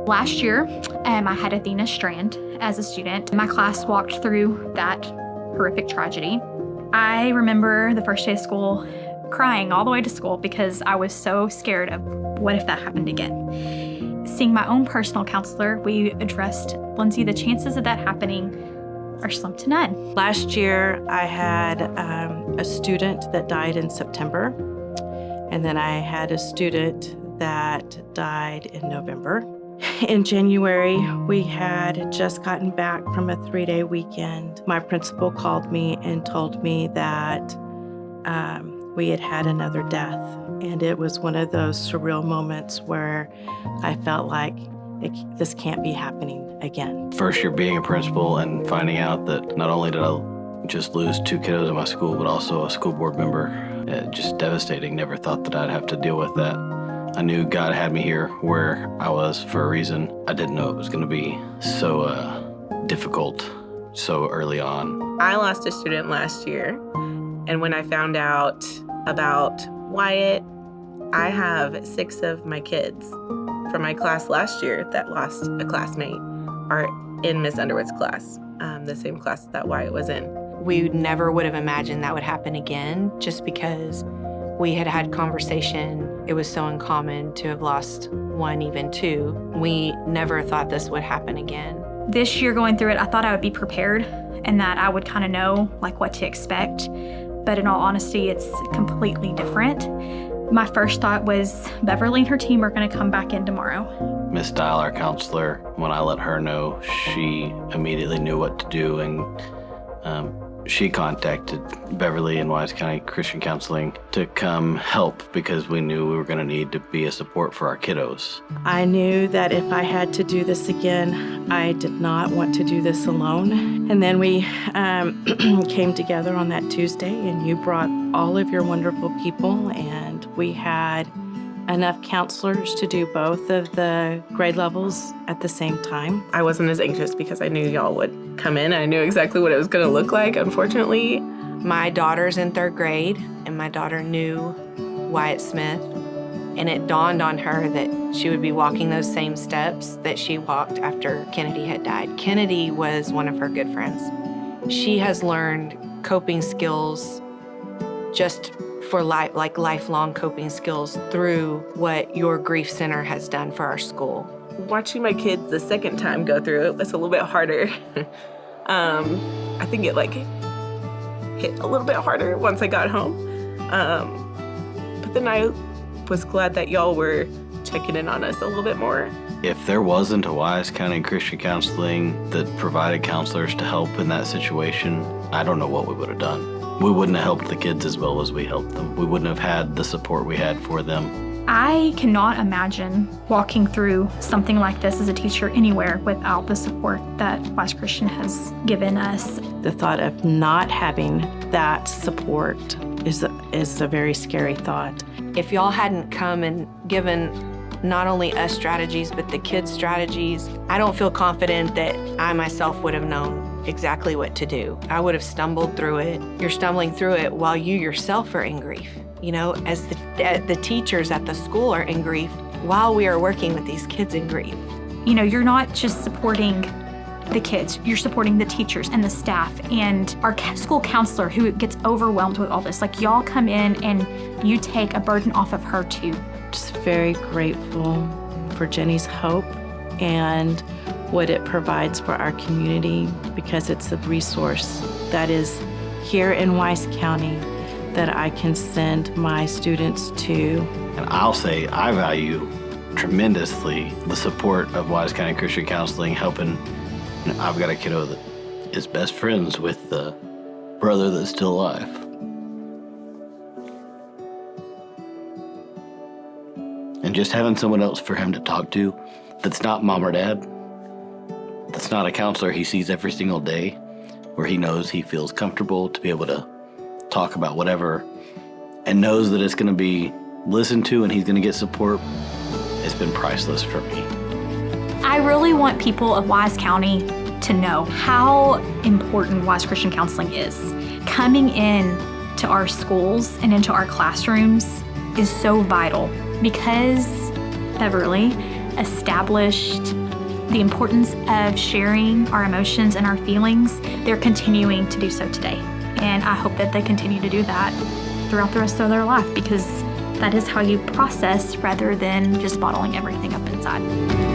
Last year, I had Athena Strand as a student. My class walked through that horrific tragedy. I remember the first day of school crying all the way to school because I was so scared of what if that happened again. Seeing my own personal counselor, we addressed, Lindsay, the chances of that happening are slim to none. Last year, I had a student that died in September, and then I had a student that died in November. In January, we had just gotten back from a 3-day weekend. My principal called me and told me that we had had another death. And it was one of those surreal moments where I felt like this can't be happening again. First year being a principal and finding out that not only did I just lose 2 kiddos in my school, but also a school board member, just devastating. Never thought that I'd have to deal with that. I knew God had me here where I was for a reason. I didn't know it was gonna be so difficult so early on. I lost a student last year, and when I found out about Wyatt, I have 6 of my kids from my class last year that lost a classmate are in Miss Underwood's class, the same class that Wyatt was in. We never would have imagined that would happen again, just because we had had conversation. It was so uncommon to have lost 1, even 2. We never thought this would happen again. This year going through it, I thought I would be prepared and that I would kind of know like what to expect. But in all honesty, it's completely different. My first thought was Beverly and her team are gonna come back in tomorrow. Miss Dial, our counselor, when I let her know, she immediately knew what to do, and she contacted Beverly and Wise County Christian Counseling to come help because we knew we were going to need to be a support for our kiddos. I knew that if I had to do this again, I did not want to do this alone. And then we came together on that Tuesday, and you brought all of your wonderful people, and we had enough counselors to do both of the grade levels at the same time. I wasn't as anxious because I knew y'all would come in. I knew exactly what it was gonna look like, unfortunately. My daughter's in 3rd grade, and my daughter knew Wyatt Smith, and it dawned on her that she would be walking those same steps that she walked after Kennedy had died. Kennedy was one of her good friends. She has learned coping skills just for lifelong coping skills through what your grief center has done for our school. Watching my kids the second time go through it was a little bit harder. I think it hit a little bit harder once I got home. But then I was glad that y'all were checking in on us a little bit more. If there wasn't a Wise County Christian Counseling that provided counselors to help in that situation, I don't know what we would have done. We wouldn't have helped the kids as well as we helped them. We wouldn't have had the support we had for them. I cannot imagine walking through something like this as a teacher anywhere without the support that Wise Christian has given us. The thought of not having that support is a very scary thought. If y'all hadn't come and given not only us strategies, but the kids strategies, I don't feel confident that I myself would have known exactly what to do. I would have stumbled through it. You're stumbling through it while you yourself are in grief. You know, as the teachers at the school are in grief while we are working with these kids in grief. You know, you're not just supporting the kids, you're supporting the teachers and the staff and our school counselor who gets overwhelmed with all this. Like, y'all come in and you take a burden off of her too. Just very grateful for Jenny's hope and what it provides for our community, because it's a resource that is here in Wise County that I can send my students to. And I'll say I value tremendously the support of Wise County Christian Counseling, helping. I've got a kiddo that is best friends with the brother that's still alive. And just having someone else for him to talk to that's not mom or dad, that's not a counselor he sees every single day, where he knows he feels comfortable to be able to talk about whatever and knows that it's going to be listened to and he's going to get support, it's been priceless for me. I really want people of Wise County to know how important Wise Christian Counseling is. Coming in to our schools and into our classrooms is so vital, because Beverly established the importance of sharing our emotions and our feelings, they're continuing to do so today. And I hope that they continue to do that throughout the rest of their life, because that is how you process rather than just bottling everything up inside.